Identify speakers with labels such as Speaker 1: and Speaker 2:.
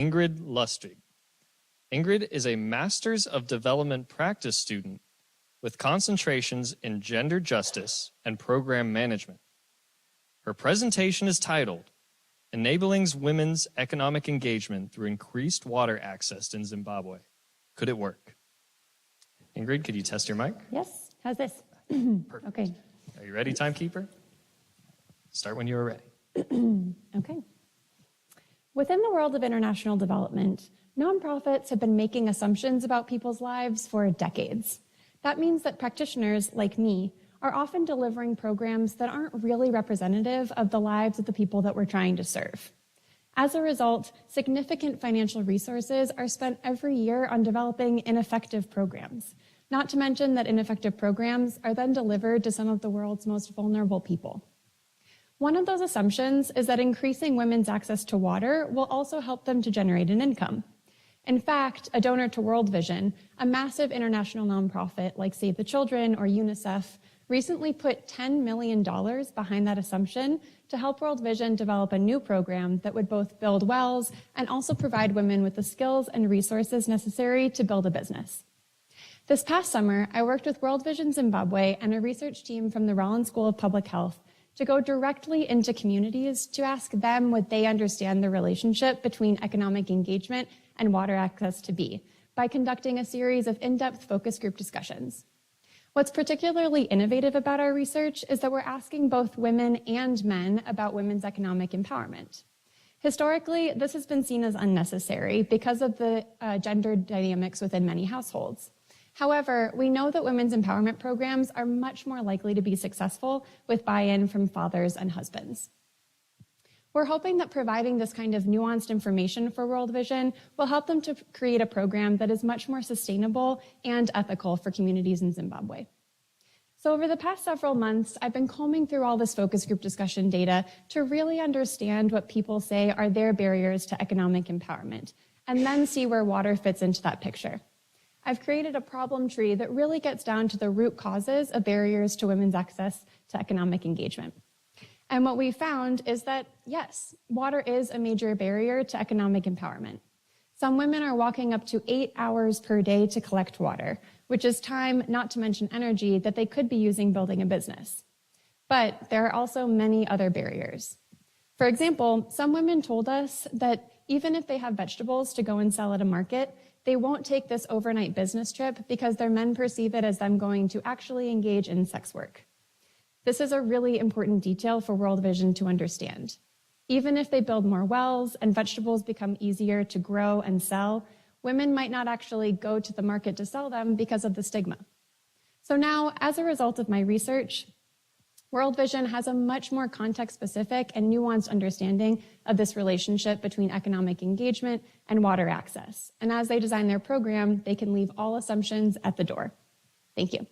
Speaker 1: Ingrid Lustig. Ingrid is a Master's of Development practice student with concentrations in gender justice and program management. Her presentation is titled, Enabling Women's Economic Engagement Through Increased Water Access in Zimbabwe. Could it work? Ingrid, could you test your mic?
Speaker 2: Yes, how's this?
Speaker 1: Perfect.
Speaker 2: Okay.
Speaker 1: Are you ready, timekeeper? Start when you are ready.
Speaker 2: Okay. Within the world of international development, nonprofits have been making assumptions about people's lives for decades. That means that practitioners like me are often delivering programs that aren't really representative of the lives of the people that we're trying to serve. As a result, significant financial resources are spent every year on developing ineffective programs, not to mention that ineffective programs are then delivered to some of the world's most vulnerable people. One of those assumptions is that increasing women's access to water will also help them to generate an income. In fact, a donor to World Vision, a massive international nonprofit like Save the Children or UNICEF, recently put $10 million behind that assumption to help World Vision develop a new program that would both build wells and also provide women with the skills and resources necessary to build a business. This past summer, I worked with World Vision Zimbabwe and a research team from the Rollins School of Public Health to go directly into communities to ask them what they understand the relationship between economic engagement and water access to be by conducting a series of in-depth focus group discussions. What's particularly innovative about our research is that we're asking both women and men about women's economic empowerment. Historically, this has been seen as unnecessary because of the gender dynamics within many households. However, we know that women's empowerment programs are much more likely to be successful with buy-in from fathers and husbands. We're hoping that providing this kind of nuanced information for World Vision will help them to create a program that is much more sustainable and ethical for communities in Zimbabwe. So over the past several months, I've been combing through all this focus group discussion data to really understand what people say are their barriers to economic empowerment, and then see where water fits into that picture. I've created a problem tree that really gets down to the root causes of barriers to women's access to economic engagement. And what we found is that, yes, water is a major barrier to economic empowerment. Some women are walking up to 8 hours per day to collect water, which is time, not to mention energy, that they could be using building a business. But there are also many other barriers. For example, some women told us that even if they have vegetables to go and sell at a market, they won't take this overnight business trip because their men perceive it as them going to actually engage in sex work. This is a really important detail for World Vision to understand. Even if they build more wells and vegetables become easier to grow and sell, women might not actually go to the market to sell them because of the stigma. So now, as a result of my research, World Vision has a much more context-specific and nuanced understanding of this relationship between economic engagement and water access. And as they design their program, they can leave all assumptions at the door. Thank you.